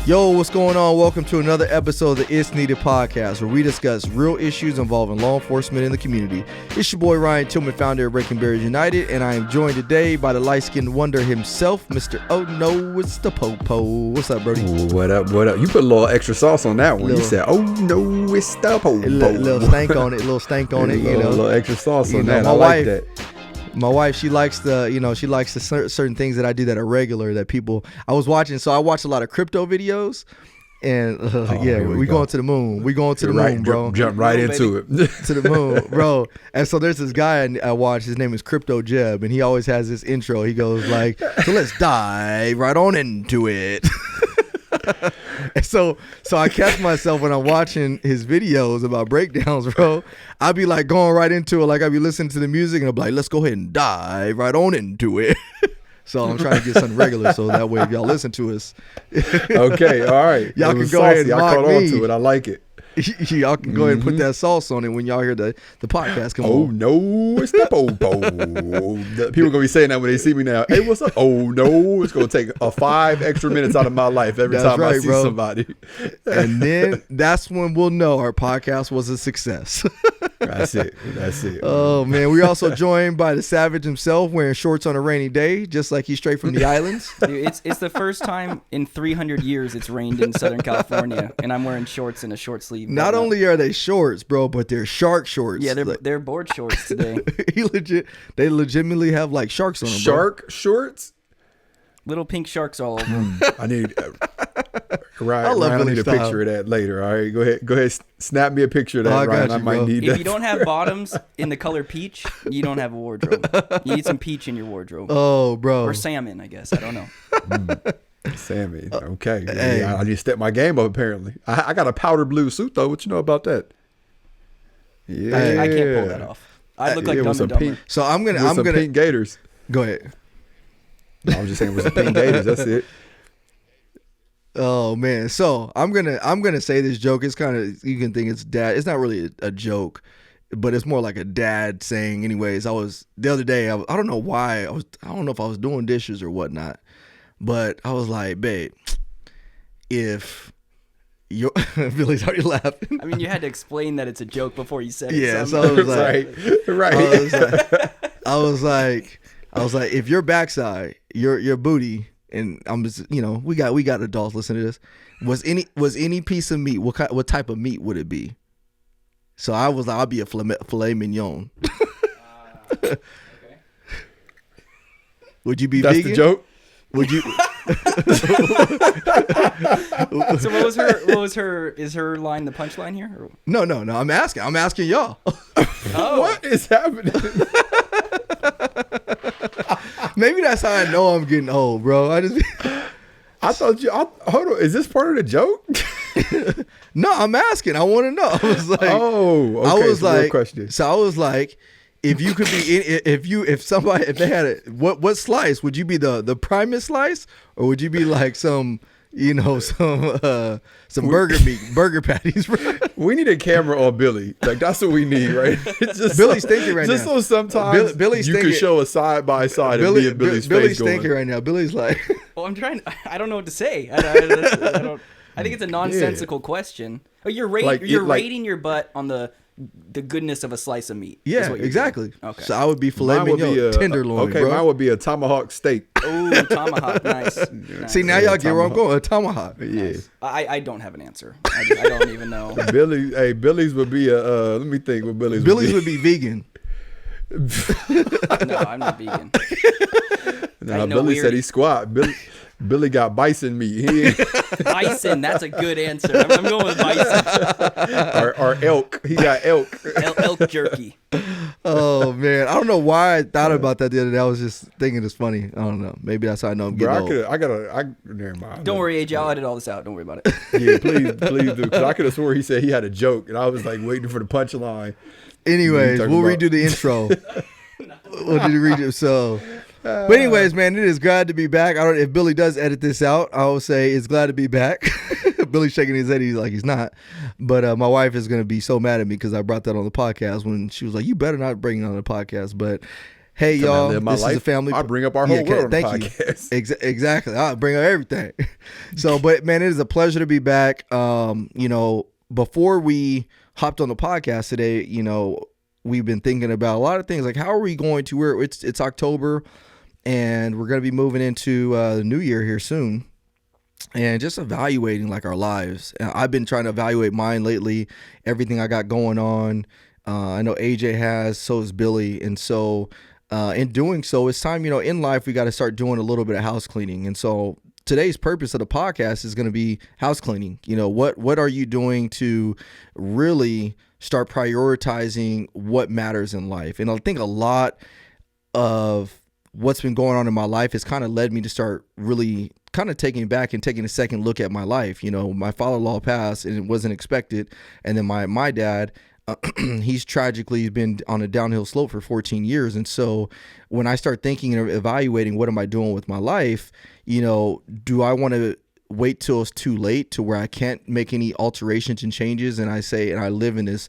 Yo, what's going on? Welcome to another episode of the It's Needed podcast, where we discuss real issues involving law enforcement in the community. It's your boy Ryan Tillman, founder of Breaking Barriers United, and I am joined today by the light-skinned wonder himself, Mr. Oh No, it's the Popo. What's up, Brody? What up, what up? You put a little extra sauce on that one. You said, oh no, it's the Popo. A little stank on it, you know. A little extra sauce on that. My I wife, like that. My wife, she likes the certain things that I do that are regular that people. I watch a lot of crypto videos, and we going to the moon. We going to the moon, bro. Jump right into it. To the moon, bro. And so there's this guy I watch. His name is Crypto Jeb, and he always has this intro. He goes like, "So let's dive right on into it." And so I catch myself when I'm watching his videos about breakdowns, bro. I'll be like going right into it, like I'll be listening to the music, and I'll be like, let's go ahead and dive right on into it. So I'm trying to get something regular, so that way if y'all listen to us. Okay, all right. Y'all can go ahead and mock caught me. on to it. I like it. Y'all can go ahead and put that sauce on it when y'all hear the podcast come on. Oh no, it's the Popo. People gonna be saying that when they see me now. Hey, what's up? Oh no, it's gonna take 5 extra minutes out of my life every time I see somebody. And then that's when we'll know our podcast was a success. That's it. Oh man, we're also joined by the Savage himself, wearing shorts on a rainy day, just like he's straight from the islands. Dude, it's the first time in 300 years it's rained in Southern California, and I'm wearing shorts and a short sleeve. Not only are they shorts, bro, but they're shark shorts. Yeah, they're board shorts today. They legitimately have like sharks on them. Shark shorts. Little pink sharks all over them. I need Ryan, I need a picture of that later. All right, go ahead, snap me a picture of that, Ryan. I might need that. If you don't have bottoms in the color peach, you don't have a wardrobe. You need some peach in your wardrobe. Oh, bro. Or salmon, I guess. I don't know. Salmon. Okay. Hey. I need to step my game up, apparently. I got a powder blue suit, though. What you know about that? Yeah. I can't pull that off. I look like Dumb and Dumber. So I'm gonna pink gators. Go ahead. No, I was just saying with some pink gators. That's it. Oh man, so I'm gonna say this joke. It's kind of, you can think it's dad. It's not really a joke, but it's more like a dad saying. Anyways, the other day. I don't know why. I don't know if I was doing dishes or whatnot, but I was like, babe, if you Billy's already laughing. I mean, you had to explain that it's a joke before you said it. Yeah, so I was like, right. I was like, if your backside, your booty. And I'm just, we got adults listening to this. Was any piece of meat? What type of meat would it be? So I was like, I'll be a filet mignon. Okay. Would you be That's vegan? the joke. Would you? So what was her? Is her line the punchline here? Or? No. I'm asking y'all. Oh. What is happening? Maybe that's how I know I'm getting old, bro. I thought hold on. Is this part of the joke? No, I'm asking. I want to know. I was like, oh, okay. I was like, question. So I was like, if you could be, if they had it, what slice would you be? The Primus slice, or would you be like some burger patties? We need a camera on Billy. Like, that's what we need, right? Billy's thinking right now. Just so sometimes Billy's you thinking, can show a side by side of me and Billy's face Billy's going. thinking right now. Billy's like, well, I don't know what to say. I think it's a nonsensical question. Oh, you're rating your butt on the goodness of a slice of meat. Yeah, exactly. Okay. So I would be filet mignon, tenderloin. Okay, bro. mine would be a tomahawk steak. Oh, tomahawk, nice. See, now y'all get where I'm going. A tomahawk. Yeah. Nice. I don't have an answer. I don't even know. Billy's would be a. Let me think what Billy's would be vegan. No, I'm not vegan. No, Billy said he squat. Billy got bison meat. Bison, that's a good answer. I'm going with bison. or elk. He got elk. Elk jerky. Oh man, I don't know why I thought about that the other day. I was just thinking it's funny. I don't know. Maybe that's how I know I'm getting old. Never mind. Don't worry, AJ. I'll edit all this out. Don't worry about it. Yeah, please do. Because I could have swore he said he had a joke, and I was like waiting for the punchline. Anyways, we'll redo the intro. We'll do the redo. So, but anyways, man, it is glad to be back. I don't know if Billy does edit this out. I will say it's glad to be back. Billy's shaking his head. He's like, he's not. But my wife is going to be so mad at me because I brought that on the podcast when she was like, you better not bring it on the podcast. But Hey, Tell me how to y'all, live my this is life. a family. I bring up our whole world on the thank podcast. you. Exactly. I bring up everything. So, but man, it is a pleasure to be back. Before we hopped on the podcast today, we've been thinking about a lot of things. Like, how are we going to? It's October, and we're going to be moving into the new year here soon. And just evaluating like our lives. I've been trying to evaluate mine lately, everything I got going on. I know AJ has, so is Billy. And so in doing so, it's time, in life, we got to start doing a little bit of house cleaning. And so today's purpose of the podcast is going to be house cleaning. What are you doing to really start prioritizing what matters in life? And I think a lot of what's been going on in my life has kind of led me to start really kind of taking back and taking a second look at my life. My father-in-law passed and it wasn't expected. And then my dad, he's tragically been on a downhill slope for 14 years. And so when I start thinking and evaluating what am I doing with my life, do I want to wait till it's too late to where I can't make any alterations and changes, and I live in this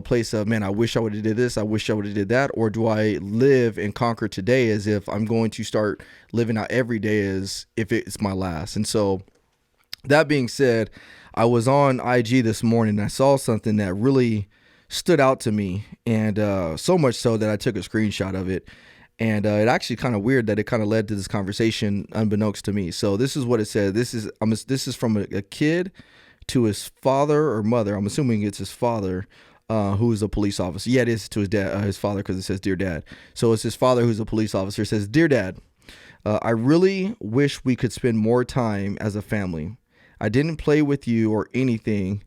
place of, man, I wish I would have did this, I wish I would have did that? Or do I live and conquer today as if I'm going to start living out every day as if it's my last? And so that being said, I was on IG this morning and I saw something that really stood out to me, and so much so that I took a screenshot of it. And it actually kind of weird that it kind of led to this conversation unbeknownst to me. So this is what it said. This is from a kid to his father or mother. I'm assuming it's his father, who is a police officer. Yeah, it is to his dad, his father, because it says Dear Dad. So it's his father who's a police officer. It says, Dear Dad, I really wish we could spend more time as a family. I didn't play with you or anything.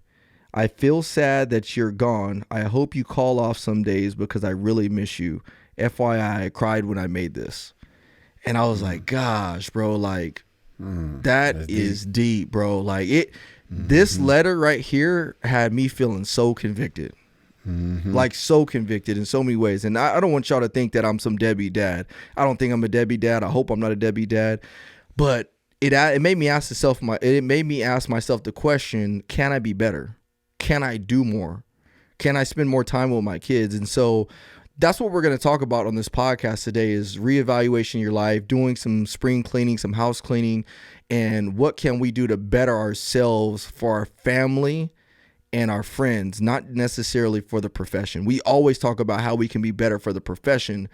I feel sad that you're gone. I hope you call off some days because I really miss you. FYI, I cried when I made this. And I was like, gosh, bro, like that is deep, bro. Like this letter right here had me feeling so convicted. Like so convicted in so many ways. And I don't want y'all to think that I'm some deadbeat dad. I don't think I'm a deadbeat dad. I hope I'm not a deadbeat dad. But it made me ask myself the question, can I be better? Can I do more? Can I spend more time with my kids? And so that's what we're going to talk about on this podcast today is reevaluation of your life, doing some spring cleaning, some house cleaning, and what can we do to better ourselves for our family and our friends, not necessarily for the profession. We always talk about how we can be better for the profession,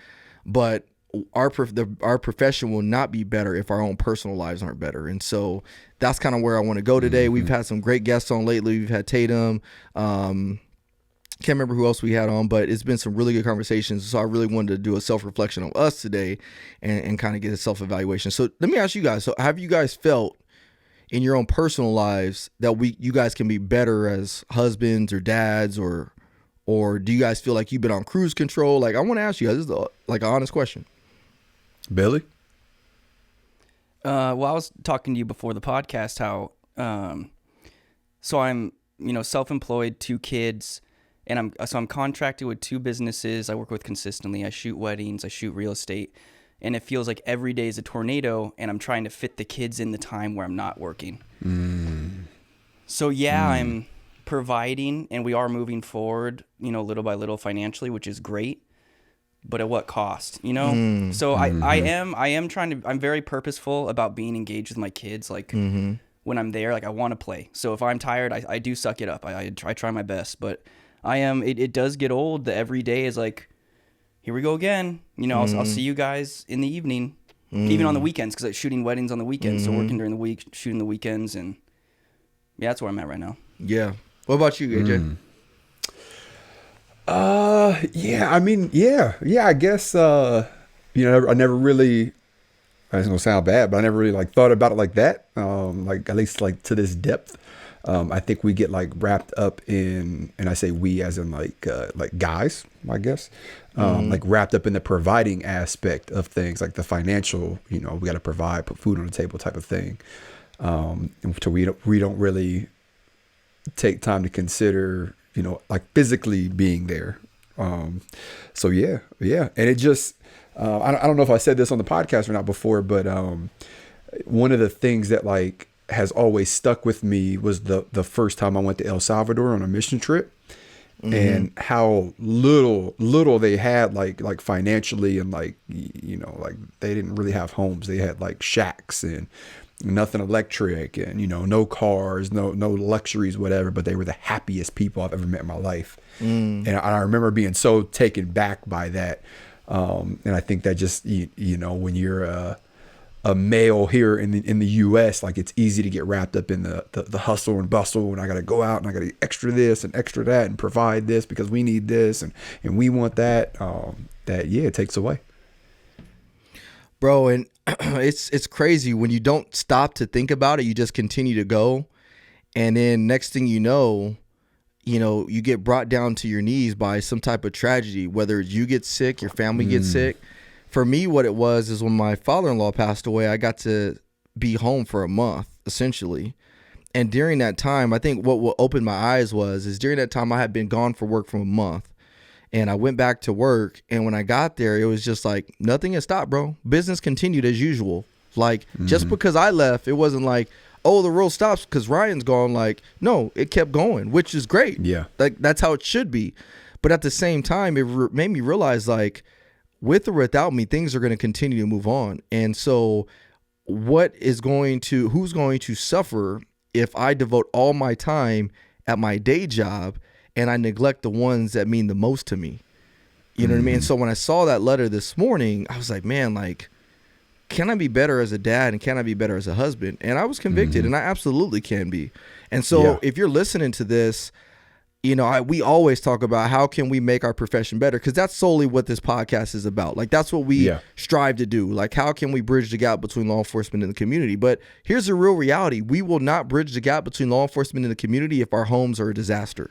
but our profession will not be better if our own personal lives aren't better. And so that's kind of where I want to go today. We've had some great guests on lately. We've had Tatum, can't remember who else we had on, but it's been some really good conversations. So I really wanted to do a self-reflection on us today and kind of get a self-evaluation. So let me ask you guys, so have you guys felt in your own personal lives that you guys can be better as husbands or dads, or do you guys feel like you've been on cruise control? Like, I want to ask you guys, this is like an honest question. Billy? Well, I was talking to you before the podcast how, so I'm, self-employed, 2 kids, and I'm contracted with 2 businesses I work with consistently. I shoot weddings, I shoot real estate, and it feels like every day is a tornado, and I'm trying to fit the kids in the time where I'm not working. So I'm providing, and we are moving forward, little by little financially, which is great, but at what cost, So I am trying to, I'm very purposeful about being engaged with my kids. Like when I'm there, like I want to play. So if I'm tired, I do suck it up. I try my best, but it does get old. The every day is like, here we go again. I'll see you guys in the evening, even on the weekends, because I'm shooting weddings on the weekends. So working during the week, shooting the weekends, and yeah, that's where I'm at right now. Yeah. What about you, AJ? I guess, I never really, it's gonna sound bad, but I never really thought about it like that. Like at least to this depth. I think we get wrapped up in, and I say we as in like guys, I guess, wrapped up in the providing aspect of things, like the financial, we got to provide, put food on the table type of thing. So we don't really take time to consider, physically being there. So yeah. And it just, I don't know if I said this on the podcast or not before, but one of the things that has always stuck with me was the first time I went to El Salvador on a mission trip. and how little they had like financially, and like, you know, like they didn't really have homes. They had like shacks and nothing electric, and, you know, no cars, no luxuries, whatever, but they were the happiest people I've ever met in my life. And I remember being so taken back by that. And I think that just, you know, when you're a male here in the US, like, it's easy to get wrapped up in the hustle and bustle, and I got to go out and I got to extra this and extra that and provide this because we need this and we want that. It takes away. Bro, and it's crazy when you don't stop to think about it. You just continue to go, and then next thing you know, you get brought down to your knees by some type of tragedy, whether you get sick, your family gets sick. For me, what it was is when my father-in-law passed away, I got to be home for a month, essentially. And during that time, I think what opened my eyes is during that time I had been gone for work for a month. And I went back to work, and when I got there, it was just like nothing had stopped, bro. Business continued as usual. Like, just because I left, it wasn't like, oh, the world stops because Ryan's gone. Like, no, it kept going, which is great. Yeah. Like, that's how it should be. But at the same time, it made me realize, like, with or without me, things are going to continue to move on. And so who's going to suffer if I devote all my time at my day job and I neglect the ones that mean the most to me? You know what I mean? So when I saw that letter this morning, I was like, man, like, can I be better as a dad and can I be better as a husband? And I was convicted, and I absolutely can be. And so if you're listening to this, you know, we always talk about how can we make our profession better, because that's solely what this podcast is about. Like, that's what we strive to do. Like, how can we bridge the gap between law enforcement and the community? But here's the real reality. We will not bridge the gap between law enforcement and the community if our homes are a disaster.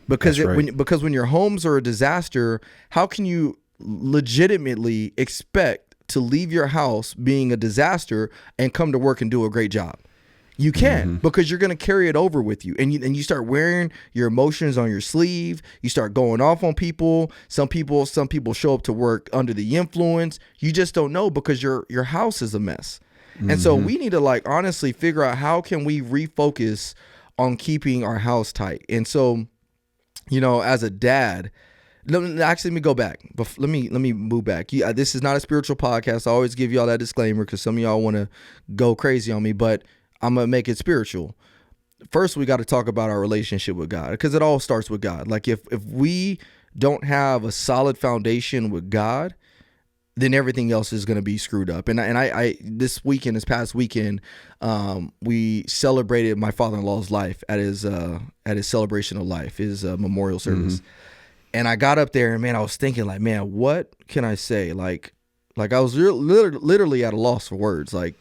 Because when your homes are a disaster, how can you legitimately expect to leave your house being a disaster and come to work and do a great job? You can't, because you're going to carry it over with you. And you start wearing your emotions on your sleeve. You start going off on people. Some people show up to work under the influence. You just don't know because your house is a mess. And so we need to, like, honestly figure out how can we refocus on keeping our house tight. And so, you know, as a dad, let me go back. But let me move back. This is not a spiritual podcast. I always give y'all that disclaimer because some of y'all want to go crazy on me, but I'm going to make it spiritual. First, we got to talk about our relationship with God, because it all starts with God. Like, if we don't have a solid foundation with God, then everything else is going to be screwed up. And I this past weekend, we celebrated my father-in-law's life at his celebration of life, his memorial service. And I got up there and, man, I was thinking, like, man, what can I say? Like I was literally at a loss for words. Like,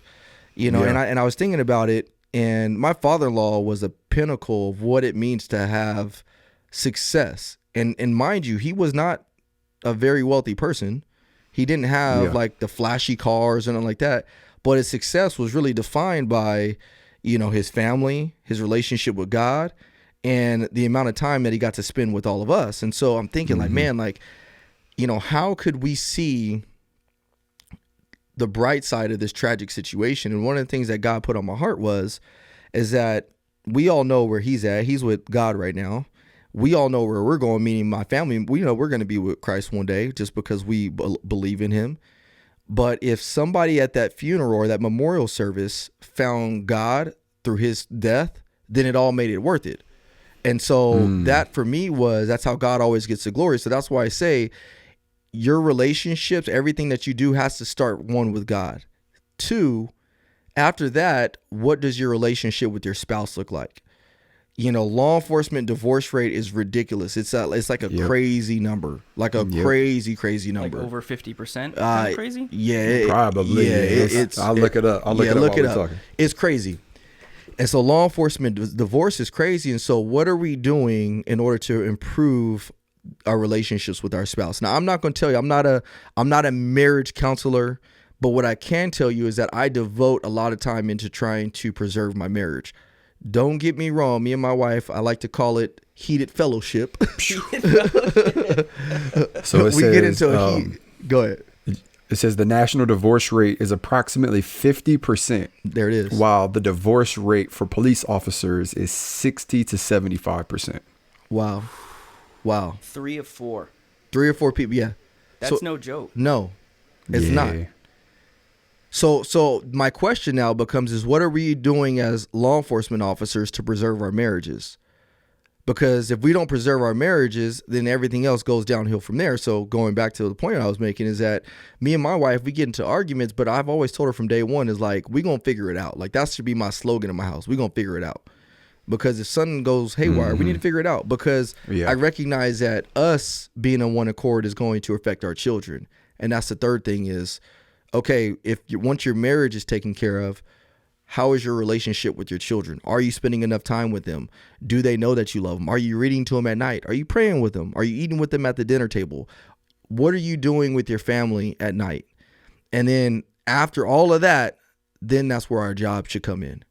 you know, and I was thinking about it, and my father-in-law was a pinnacle of what it means to have success. And mind you, he was not a very wealthy person. He didn't have like the flashy cars and like that, but his success was really defined by, you know, his family, his relationship with God, and the amount of time that he got to spend with all of us. And so I'm thinking, like, man, like, you know, how could we see the bright side of this tragic situation? And one of the things that God put on my heart is that we all know where he's at. He's with God right now. We all know where we're going, meaning my family. We know we're going to be with Christ one day just because we believe in him. But if somebody at that funeral or that memorial service found God through his death, then it all made it worth it. And so that for me that's how God always gets the glory. So that's why I say your relationships, everything that you do has to start, one, with God. Two, after that, what does your relationship with your spouse look like? You know, law enforcement divorce rate is ridiculous. It's like a crazy number, like a crazy number. Like over 50%. Crazy? Yeah, probably. Yeah, I'll look it up. I'll look it up. It's crazy. And so law enforcement divorce is crazy. And so what are we doing in order to improve our relationships with our spouse? Now, I'm not going to tell you, I'm not a marriage counselor, but what I can tell you is that I devote a lot of time into trying to preserve my marriage. Don't get me wrong. Me and my wife, I like to call it heated fellowship. So it get into go ahead. It says the national divorce rate is approximately 50%. There it is. While the divorce rate for police officers is 60 to 75%. Wow. Wow. 3 of 4. 3 or 4 people. Yeah. That's So- no joke. No, it's not. So my question now becomes is what are we doing as law enforcement officers to preserve our marriages? Because if we don't preserve our marriages, then everything else goes downhill from there. So going back to the point I was making is that me and my wife, we get into arguments, but I've always told her from day one is like, we going to figure it out. Like that should be my slogan in my house. We going to figure it out. Because if something goes haywire, we need to figure it out. Because I recognize that us being on one accord is going to affect our children. And that's the third thing is, okay, once your marriage is taken care of, how is your relationship with your children? Are you spending enough time with them? Do they know that you love them? Are you reading to them at night? Are you praying with them? Are you eating with them at the dinner table? What are you doing with your family at night? And then after all of that, then that's where our job should come in.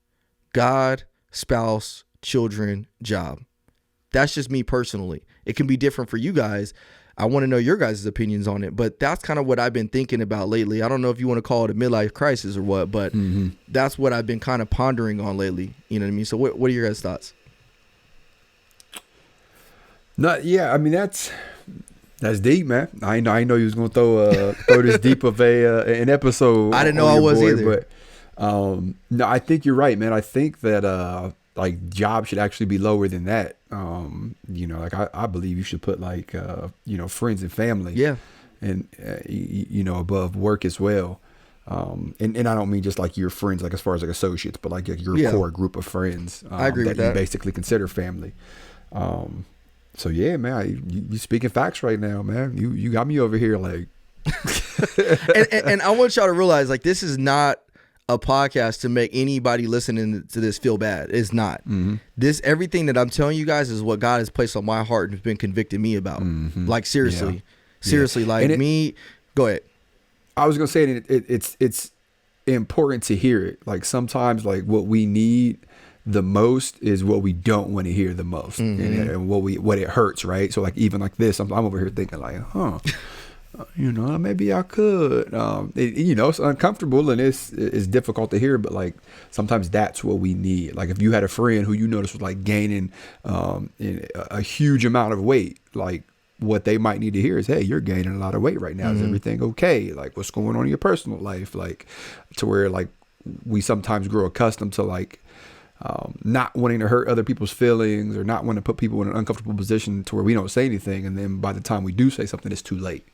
God, spouse, children, job. That's just me personally. It can be different for you guys. I want to know your guys' opinions on it, but that's kind of what I've been thinking about lately. I don't know if you want to call it a midlife crisis or what, but that's what I've been kind of pondering on lately. You know what I mean? So what are your guys' thoughts? I mean, that's deep, man. I know you was going to throw this deep of an episode. I didn't know I was either. But no, I think you're right, man. I think that like job should actually be lower than that. Like I believe you should put like friends and family, and above work as well. And I don't mean just like your friends, like as far as like associates, but like your core group of friends. I agree with that. You basically consider family. So yeah, man, you speaking facts right now, man. You got me over here like. and I want y'all to realize like this is not a podcast to make anybody listening to this feel bad. It's not. This everything that I'm telling you guys is what God has placed on my heart and has been convicting me about. Like seriously, like me. Go ahead. I was gonna say it's important to hear it. Like sometimes, like what we need the most is what we don't want to hear the most, and what it hurts, right? So like even like this, I'm over here thinking like, maybe I could. It's uncomfortable and it's difficult to hear, but like sometimes that's what we need. Like if you had a friend who you noticed was like gaining a huge amount of weight, like what they might need to hear is, hey, you're gaining a lot of weight right now. Is everything okay? Like what's going on in your personal life? Like to where like we sometimes grow accustomed to like not wanting to hurt other people's feelings or not wanting to put people in an uncomfortable position to where we don't say anything. And then by the time we do say something, it's too late.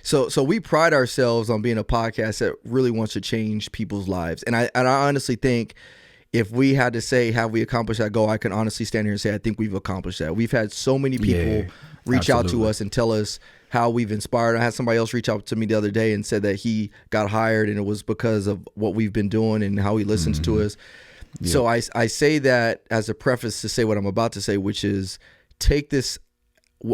So we pride ourselves on being a podcast that really wants to change people's lives. And I honestly think if we had to say, have we accomplished that goal, I can honestly stand here and say, I think we've accomplished that. We've had so many people reach out to us and tell us how we've inspired. I had somebody else reach out to me the other day and said that he got hired and it was because of what we've been doing and how he listens to us. Yeah. So I say that as a preface to say what I'm about to say, which is take this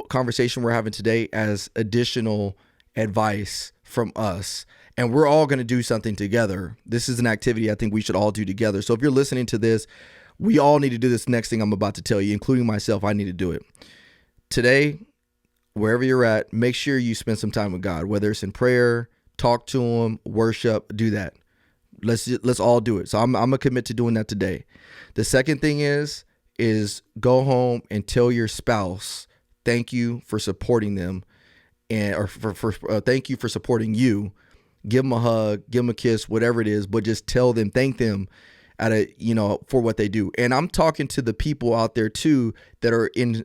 conversation we're having today as additional advice from us, and we're all going to do something together. This is an activity I think we should all do together. So if you're listening to this, we all need to do this next thing I'm about to tell you, including myself. I need to do it today. Wherever you're at, make sure you spend some time with God, whether it's in prayer, talk to him, worship, do that. Let's all do it. So I'm gonna commit to doing that today. The second thing is go home and tell your spouse thank you for supporting them, or for thank you for supporting you. Give them a hug, give them a kiss, whatever it is, but just tell them, thank them for what they do. And I'm talking to the people out there too that are in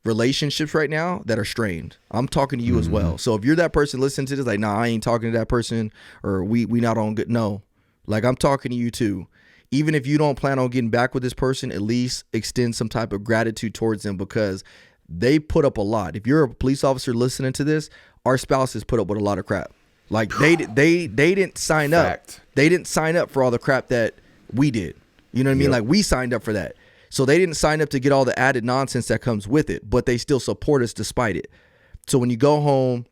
relationships right now that are strained. I'm talking to you as well. So if you're that person listening to this, like, nah, I ain't talking to that person, or we not on good. No, like I'm talking to you too. Even if you don't plan on getting back with this person, at least extend some type of gratitude towards them because they put up a lot. If you're a police officer listening to this, our spouses put up with a lot of crap. Like they didn't sign up. They didn't sign up for all the crap that we did. You know what I mean? Like we signed up for that. So they didn't sign up to get all the added nonsense that comes with it, but they still support us despite it. So when you go home,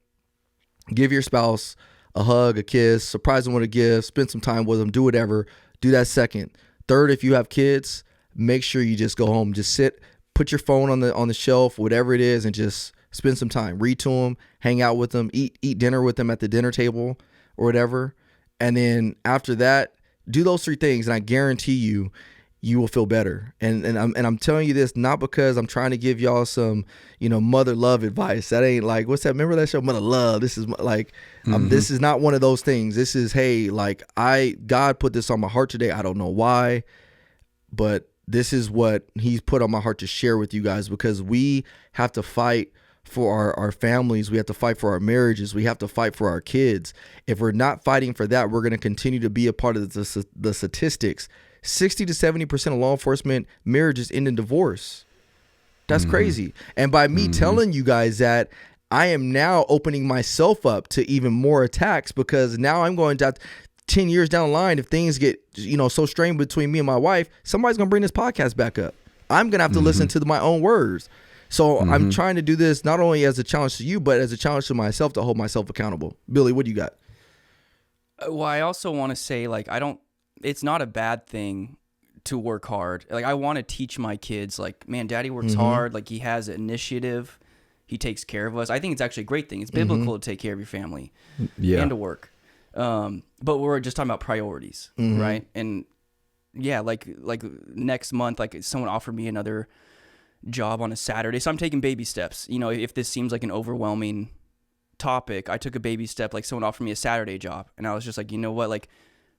give your spouse a hug, a kiss, surprise them with a gift, spend some time with them, do whatever. Do that second. Third, if you have kids, make sure you just go home, just sit, put your phone on the shelf, whatever it is, and just spend some time. Read to them, hang out with them, eat dinner with them at the dinner table or whatever. And then after that, do those three things, and I guarantee you, you will feel better. And I'm telling you this not because I'm trying to give y'all some, mother love advice. That ain't like, what's that? Remember that show, Mother Love? This is like, this is not one of those things. This is, hey, like God put this on my heart today. I don't know why, but this is what he's put on my heart to share with you guys, because we have to fight for our families. We have to fight for our marriages. We have to fight for our kids. If we're not fighting for that, we're going to continue to be a part of the statistics. 60 to 70% of law enforcement marriages end in divorce. That's crazy. And by me telling you guys that, I am now opening myself up to even more attacks, because now I'm going to 10 years down the line, if things get, so strained between me and my wife, somebody's going to bring this podcast back up. I'm going to have to listen to my own words. So I'm trying to do this not only as a challenge to you, but as a challenge to myself to hold myself accountable. Billy, what do you got? Well, I also want to say, like, it's not a bad thing to work hard. Like, I want to teach my kids, like, man, daddy works hard. Like, he has initiative. He takes care of us. I think it's actually a great thing. It's biblical to take care of your family and to work. But we're just talking about priorities, right? And yeah, like next month, like someone offered me another job on a Saturday. So I'm taking baby steps. If this seems like an overwhelming topic, I took a baby step. Like, someone offered me a Saturday job, and I was just like, you know what? Like,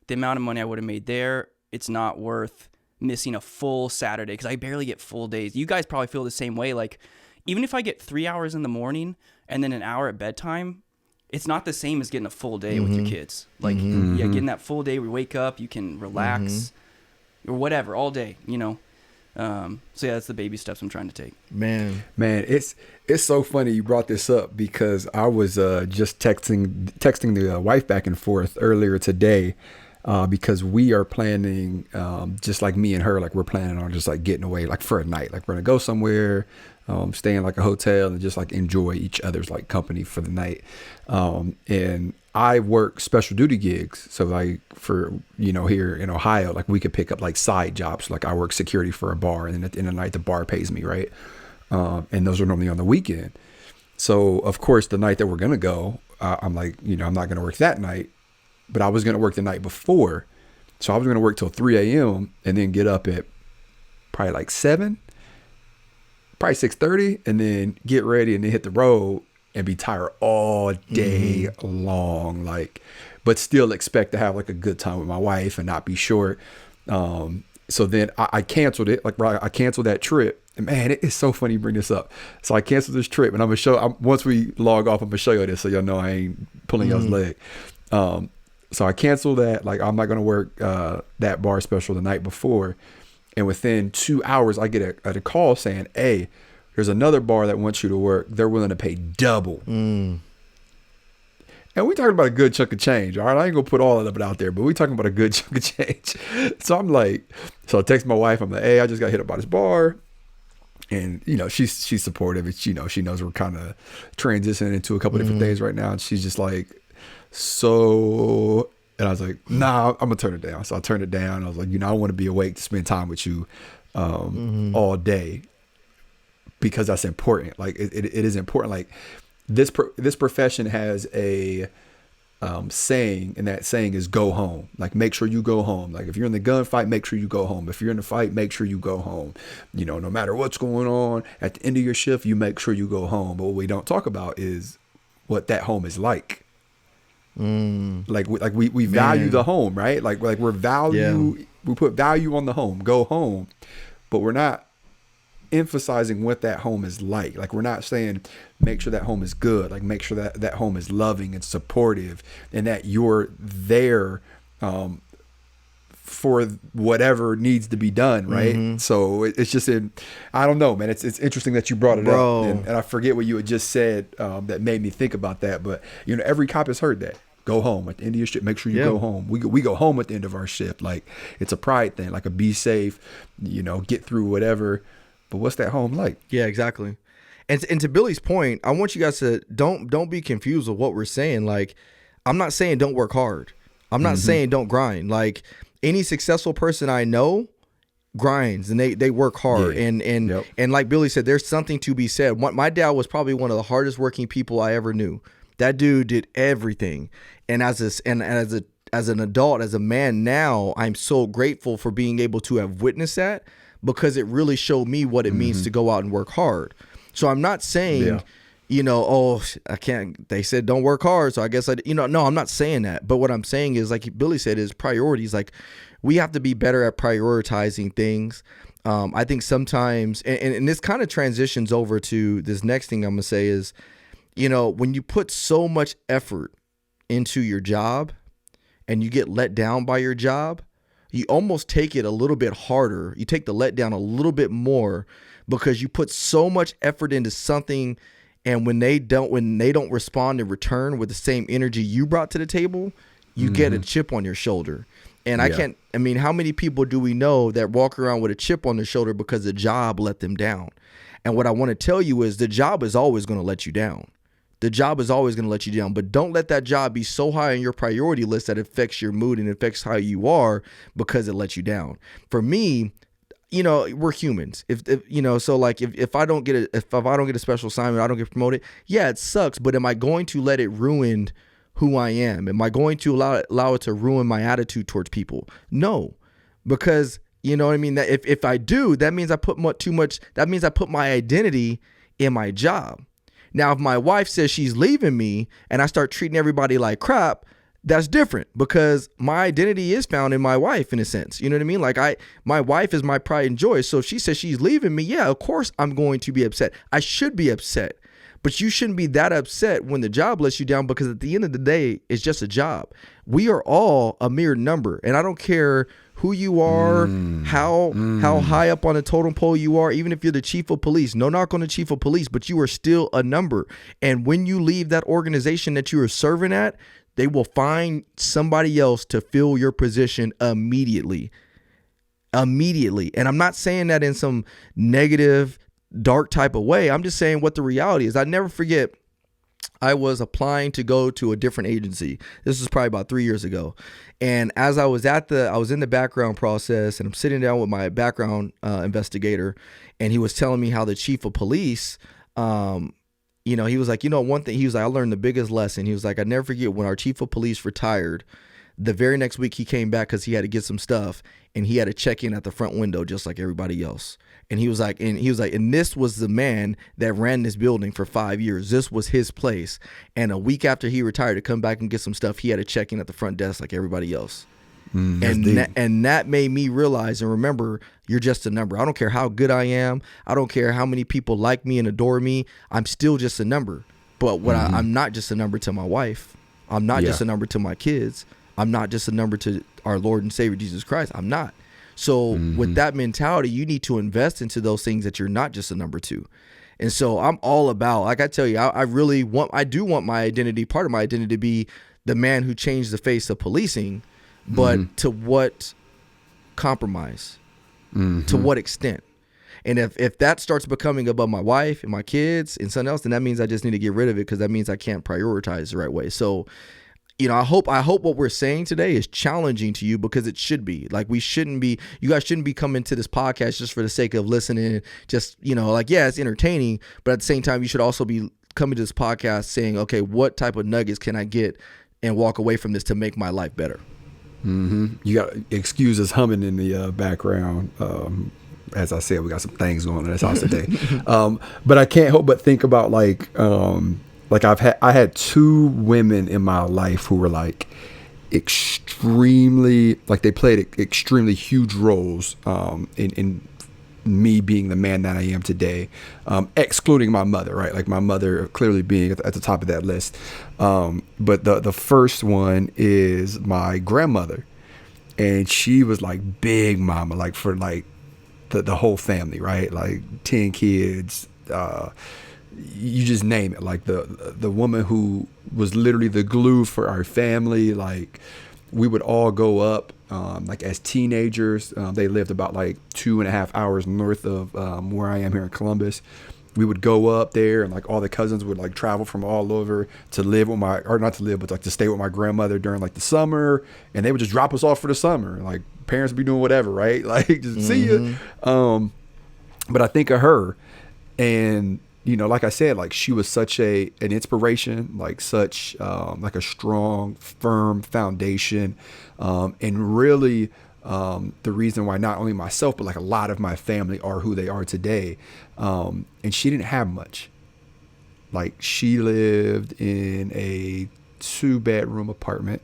the amount of money I would have made there, it's not worth missing a full Saturday, because I barely get full days. You guys probably feel the same way. Like, even if I get 3 hours in the morning and then an hour at bedtime, it's not the same as getting a full day with your kids. Like, yeah, getting that full day, we wake up, you can relax or whatever all day, So yeah, that's the baby steps I'm trying to take. Man, it's so funny you brought this up, because I was just texting the wife back and forth earlier today, because we are planning, just like me and her, like we're planning on just like getting away like for a night. Like, we're gonna go somewhere, stay in like a hotel and just like enjoy each other's like company for the night. And I work special duty gigs. So like for, here in Ohio, like we could pick up like side jobs. Like I work security for a bar, and then at the end of the night, the bar pays me. Right. And those are normally on the weekend. So of course, the night that we're going to go, I'm like, I'm not going to work that night, but I was going to work the night before. So I was going to work till 3 a.m. and then get up at probably like 7, probably 6:30, and then get ready and then hit the road and be tired all day long, like, but still expect to have like a good time with my wife and not be short. So then I canceled it. Like, I canceled that trip. And man, it's so funny you bring this up. So I canceled this trip, and I'm gonna once we log off, I'm gonna show you this so y'all know I ain't pulling y'all's leg. So I canceled that. Like, I'm not gonna work that bar special the night before. And within 2 hours, I get a call saying, hey, there's another bar that wants you to work. They're willing to pay double. And we talking about a good chunk of change. All right. I ain't gonna put all of it out there, but we talking about a good chunk of change. So I'm like, I text my wife. I'm like, hey, I just got hit up by this bar. And, she's supportive. It's, she knows we're kind of transitioning into a couple different days right now. And she's just like, so, and I was like, nah, I'm gonna turn it down. So I turned it down. I was like, I want to be awake to spend time with you all day, because that's important. Like it is important. Like this profession has a saying, and that saying is go home. Like, make sure you go home. Like, if you're in the gunfight, make sure you go home. If you're in the fight, make sure you go home. No matter what's going on, at the end of your shift, you make sure you go home. But what we don't talk about is what that home is like. Like we value the home, right? Like we put value on the home, go home, but we're not emphasizing what that home is like. Like, we're not saying make sure that home is good. Like, make sure that home is loving and supportive, and that you're there for whatever needs to be done, right? So it's just I don't know, man. It's interesting that you brought it up, and I forget what you had just said that made me think about that. But every cop has heard that. Go home at the end of your shift. Make sure you go home. We go home at the end of our shift. Like, it's a pride thing. Like, a be safe. Get through whatever. But what's that home like? Yeah, exactly. And to Billy's point, I want you guys to don't be confused with what we're saying. Like, I'm not saying don't work hard. I'm not saying don't grind. Like, any successful person I know grinds and they work hard. And like Billy said, there's something to be said. My dad was probably one of the hardest working people I ever knew. That dude did everything. And as as an adult, as a man now, I'm so grateful for being able to have witnessed that, because it really showed me what it means to go out and work hard. So I'm not saying, oh, I can't, they said don't work hard, so I guess no, I'm not saying that. But what I'm saying is, like Billy said, is priorities. Like, we have to be better at prioritizing things. I think sometimes, and this kind of transitions over to this next thing I'm going to say is, when you put so much effort into your job and you get let down by your job, you almost take it a little bit harder. You take the letdown a little bit more, because you put so much effort into something, and when they don't respond in return with the same energy you brought to the table, you get a chip on your shoulder. And how many people do we know that walk around with a chip on their shoulder because the job let them down? And what I want to tell you is, the job is always going to let you down. The job is always going to let you down, but don't let that job be so high on your priority list that it affects your mood and affects how you are because it lets you down. For me, we're humans. If I don't get a special assignment, I don't get promoted. Yeah, it sucks, but am I going to let it ruin who I am? Am I going to allow it to ruin my attitude towards people? No, because you know what I mean? That if I do, that means I put that means I put my identity in my job. Now, if my wife says she's leaving me and I start treating everybody like crap, that's different, because my identity is found in my wife, in a sense. You know what I mean? Like, my wife is my pride and joy. So if she says she's leaving me, yeah, of course I'm going to be upset. I should be upset. But you shouldn't be that upset when the job lets you down, because at the end of the day, it's just a job. We are all a mere number. And I don't care who you are, how high up on the totem pole you are, even if you're the chief of police. No knock on the chief of police, but you are still a number. And when you leave that organization that you are serving at, they will find somebody else to fill your position immediately. And I'm not saying that in some negative, dark type of way. I'm just saying what the reality is. I never forget, I was applying to go to a different agency. This was probably about 3 years ago. And as I was in the background process, and I'm sitting down with my background investigator, and he was telling me how the chief of police, he was like, one thing, he was like, I learned the biggest lesson. He was like, I never forget when our chief of police retired, the very next week he came back because he had to get some stuff, and he had to check in at the front window just like everybody else. And he was like, and this was the man that ran this building for 5 years. This was his place. And a week after he retired to come back and get some stuff, he had to check in at the front desk like everybody else. And that made me realize and remember, you're just a number. I don't care how good I am. I don't care how many people like me and adore me. I'm still just a number. But I'm not just a number to my wife. I'm not just a number to my kids. I'm not just a number to our Lord and Savior Jesus Christ. I'm not. So with that mentality, you need to invest into those things that you're not just a number to. And so I'm all about, like I tell you, I do want my identity, part of my identity, to be the man who changed the face of policing, but to what compromise? To what extent? And if that starts becoming above my wife and my kids and something else, then that means I just need to get rid of it, because that means I can't prioritize the right way. So I hope what we're saying today is challenging to you, because it should be. Like, you guys shouldn't be coming to this podcast just for the sake of listening, just, it's entertaining, but at the same time, you should also be coming to this podcast saying, okay, what type of nuggets can I get and walk away from this to make my life better? You got excuse us humming in the background. As I said, we got some things going on in this house today. But I can't help but think about I had two women in my life who were like extremely, like they played extremely huge roles in me being the man that I am today, excluding my mother, right? Like my mother clearly being at the top of that list. But the first one is my grandmother, and she was like big mama, like for like the whole family, right? Like 10 kids, you just name it. Like the woman who was literally the glue for our family. Like we would all go up, like as teenagers. They lived about like 2.5 hours north of where I am here in Columbus. We would go up there, and like all the cousins would like travel from all over to live with to stay with my grandmother during like the summer, and they would just drop us off for the summer. Like parents would be doing whatever, right? Like just see you. But I think of her, and you know, like I said, like she was such an inspiration, like such like a strong, firm foundation, and really the reason why not only myself but like a lot of my family are who they are today. And she didn't have much. Like she lived in a 2-bedroom apartment.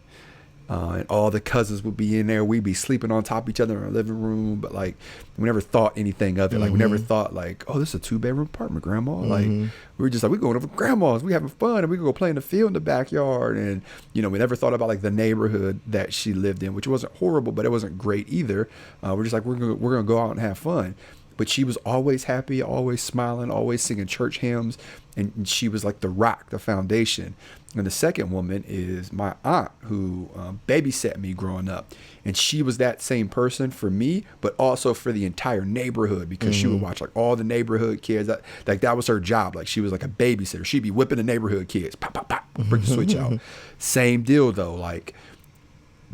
And all the cousins would be in there. We'd be sleeping on top of each other in our living room. But like, we never thought anything of it. Like we never thought like, oh, this is a 2-bedroom apartment, Grandma. Like we were just like, we going over to Grandma's. We having fun, and we go play in the field in the backyard. And you know, we never thought about like the neighborhood that she lived in, which wasn't horrible, but it wasn't great either. We're just like, we're gonna go out and have fun. But she was always happy, always smiling, always singing church hymns, and she was like the rock, the foundation. And the second woman is my aunt, who babysat me growing up. And she was that same person for me, but also for the entire neighborhood, because she would watch like all the neighborhood kids. That was her job. Like she was like a babysitter. She'd be whipping the neighborhood kids. Pop, pop, pop, bring the switch out. Same deal though. Like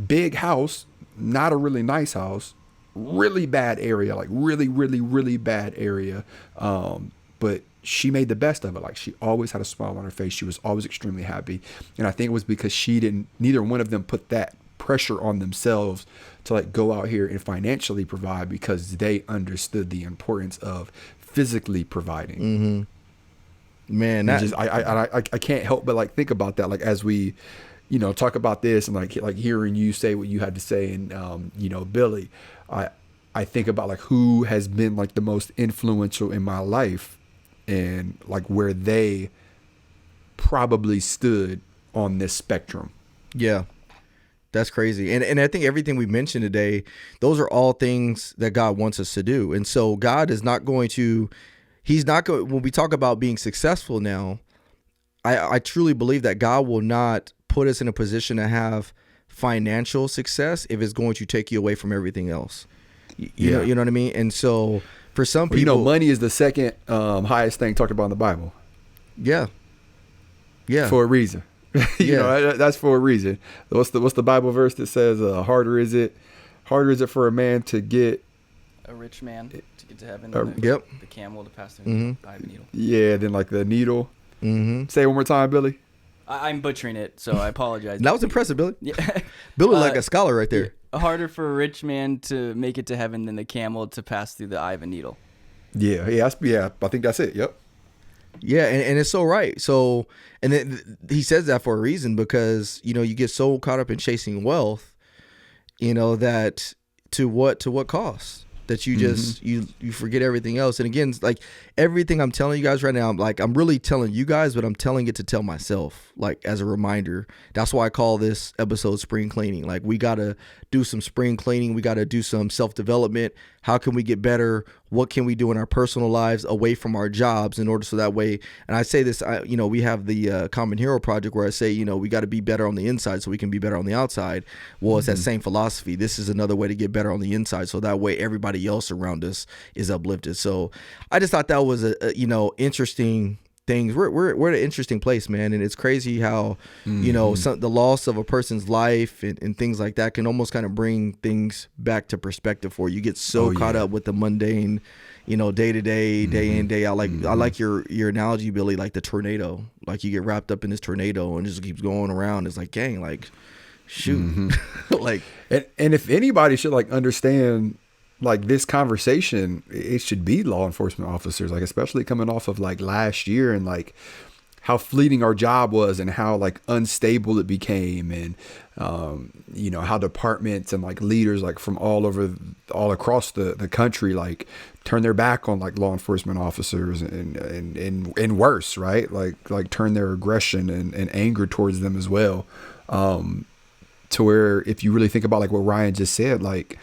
big house, not a really nice house, really bad area, like really, really, really bad area. But she made the best of it. Like she always had a smile on her face. She was always extremely happy. And I think it was because neither one of them put that pressure on themselves to like go out here and financially provide, because they understood the importance of physically providing. Man, I can't help but like think about that. Like as we, you know, talk about this and like hearing you say what you had to say, and you know, Billy, I think about like who has been like the most influential in my life, and like where they probably stood on this spectrum. Yeah, that's crazy. And I think everything we mentioned today, those are all things that God wants us to do. And so God is not going to, he's not going, when we talk about being successful now, I truly believe that God will not put us in a position to have financial success if it's going to take you away from everything else. You know what I mean? And so for some people, you know, money is the second highest thing talked about in the Bible. Yeah. For a reason. You know, that's for a reason. What's the Bible verse that says harder is it for a man to get a rich man to get to heaven, the camel to pass through the eye of a needle. Yeah, then like the needle. Say it one more time, Billy. I'm butchering it, so I apologize. That was impressive, Billy. Yeah. Billy like a scholar right there. Harder for a rich man to make it to heaven than the camel to pass through the eye of a needle. Yeah, I think that's it. Yep. Yeah, and it's so right. So, and then he says that for a reason, because, you know, you get so caught up in chasing wealth, you know, that to what cost? That you just you forget everything else. And again, like everything I'm telling you guys right now, I'm really telling you guys, but I'm telling it to tell myself, like as a reminder. That's why I call this episode Spring Cleaning. Like we gotta do some spring cleaning. We gotta do some self-development. How can we get better? What can we do in our personal lives away from our jobs in order so that way, and I say this, you know, we have the Common Hero Project where I say, you know, we got to be better on the inside so we can be better on the outside. Well, it's that same philosophy. This is another way to get better on the inside so that way everybody else around us is uplifted. So I just thought that was a you know, interesting things. We're at an interesting place, man, and it's crazy how you know, the loss of a person's life and things like that can almost kind of bring things back to perspective for you. You get so caught up with the mundane, you know, day to day, day in, day out. Like I like your analogy, Billy, like the tornado. Like you get wrapped up in this tornado and it just keeps going around. It's like, dang, like shoot. Like and if anybody should like understand like this conversation, it should be law enforcement officers, like especially coming off of like last year and like how fleeting our job was and how like unstable it became, and you know, how departments and like leaders like from all across the country like turn their back on like law enforcement officers and worse, right? Like turn their aggression and anger towards them as well. To where if you really think about like what Ryan just said, like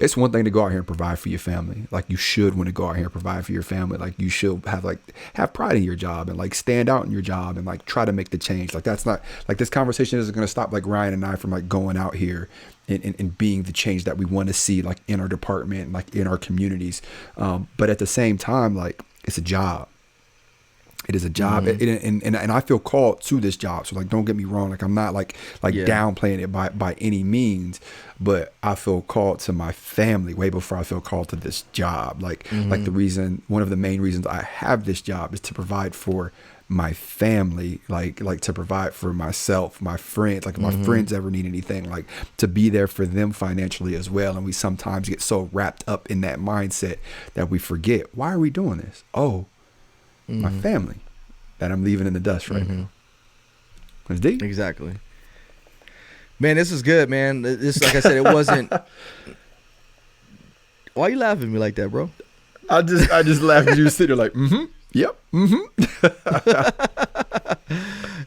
it's one thing to go out here and provide for your family. Like you should want to go out here and provide for your family. Like you should have pride in your job and like stand out in your job and like try to make the change. Like that's not like this conversation isn't going to stop like Ryan and I from like going out here and being the change that we want to see like in our department and like in our communities. But at the same time, like it's a job. It is a job, and I feel called to this job. So like, don't get me wrong. Like I'm not like downplaying it by any means, but I feel called to my family way before I feel called to this job. Like one of the main reasons I have this job is to provide for my family, like to provide for myself, my friends, like if my friends ever need anything, like to be there for them financially as well. And we sometimes get so wrapped up in that mindset that we forget, why are we doing this? Oh, my family that I'm leaving in the dust right now. It's deep. Exactly. Man, this is good, man. This, like I said, it wasn't. Why are you laughing at me like that, bro? I just laughed at you sitting there like, yep,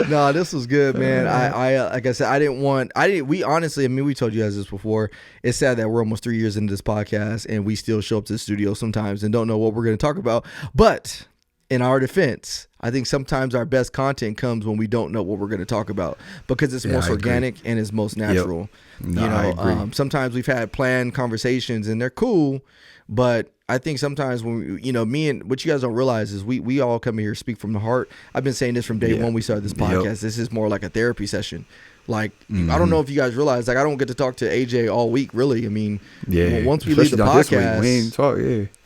No, this was good, man. I like I said, we honestly, I mean, we told you guys this before. It's sad that we're almost 3 years into this podcast and we still show up to the studio sometimes and don't know what we're going to talk about. But in our defense, I think sometimes our best content comes when we don't know what we're going to talk about because it's most organic and it's most natural. Yep. No, I agree. Sometimes we've had planned conversations and they're cool, but I think sometimes when me and what you guys don't realize is we all come here speak from the heart. I've been saying this from day one we started this podcast. Yep. This is more like a therapy session. Like I don't know if you guys realize, like I don't get to talk to AJ all week really. I mean, once we leave the podcast, we ain't talk.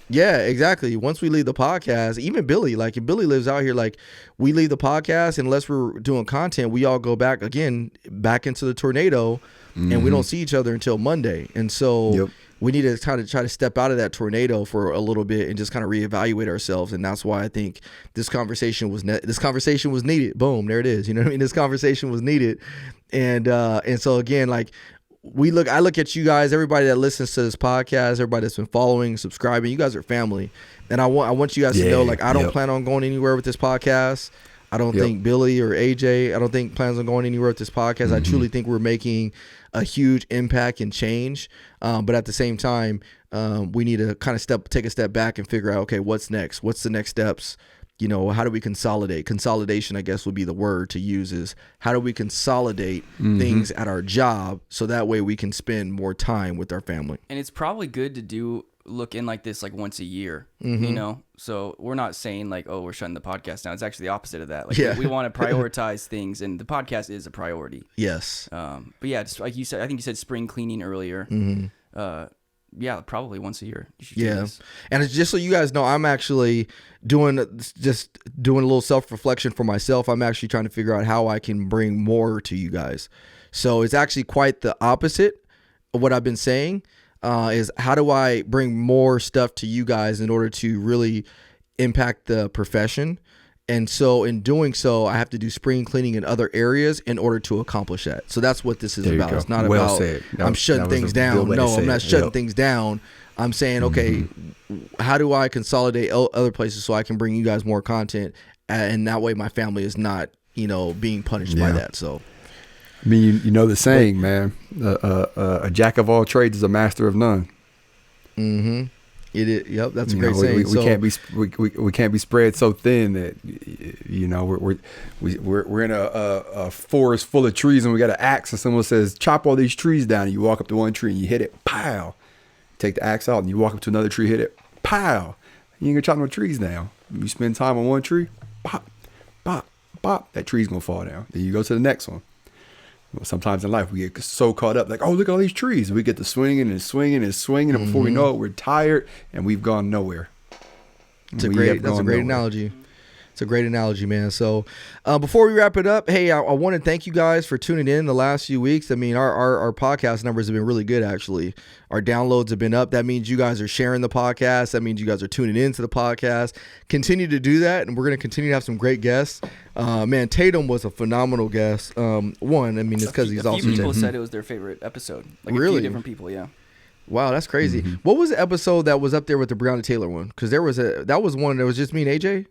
Yeah, exactly. Once we leave the podcast, even Billy, like if Billy lives out here, like we leave the podcast, unless we're doing content, we all go back into the tornado and we don't see each other until Monday. And so we need to kind of try to step out of that tornado for a little bit and just kind of reevaluate ourselves. And that's why I think this conversation was needed. Boom, there it is. You know what I mean? This conversation was needed. And so again, like I look at you guys, everybody that listens to this podcast, everybody that's been following, subscribing, you guys are family. And I want you guys to know, like, I don't plan on going anywhere with this podcast. I don't think Billy or AJ, I don't think plans on going anywhere with this podcast. I truly think we're making a huge impact and change. But at the same time, we need to kind of take a step back and figure out, okay, what's next? What's the next steps? How do we consolidate? Consolidation, I guess, would be the word to use, is how do we consolidate things at our job so that way we can spend more time with our family? And it's probably good to look in like this like once a year, so we're not saying like, oh, we're shutting the podcast down. It's actually the opposite of that. Like we want to prioritize things, and the podcast is a priority. Yes. But yeah, just like you said, I think you said spring cleaning earlier. Yeah, probably once a year. You should do this. And it's just so you guys know, I'm actually doing a little self-reflection for myself. I'm actually trying to figure out how I can bring more to you guys. So it's actually quite the opposite of what I've been saying, is how do I bring more stuff to you guys in order to really impact the profession? And so in doing so, I have to do spring cleaning in other areas in order to accomplish that. So that's what this is about. It's not about I'm shutting things down. No, I'm not shutting things down. I'm saying, okay, how do I consolidate other places so I can bring you guys more content, and that way my family is not, being punished by that. So, I mean, you know the saying, man, a jack of all trades is a master of none. It is. Yep, that's a great saying. We can't be spread so thin that we're in a forest full of trees and we got an axe and someone says chop all these trees down, and you walk up to one tree and you hit it, pow. Take the axe out and you walk up to another tree, hit it, pow. You ain't gonna chop no trees down. You spend time on one tree, pop, pop, pop. That tree's gonna fall down. Then you go to the next one. Sometimes in life we get so caught up, like, oh, look at all these trees. We get to swinging and swinging and swinging, and before we know it, we're tired and we've gone nowhere. That's a great analogy. It's a great analogy, man. So before we wrap it up, hey, I want to thank you guys for tuning in the last few weeks. I mean, our podcast numbers have been really good, actually. Our downloads have been up. That means you guys are sharing the podcast. That means you guys are tuning into the podcast. Continue to do that, and we're going to continue to have some great guests. Man, Tatum was a phenomenal guest. It's because he's also... A few people said it was their favorite episode. Like really? A few different people, yeah. Wow, that's crazy. What was the episode that was up there with the Breonna Taylor one? Because that was one that was just me and AJ.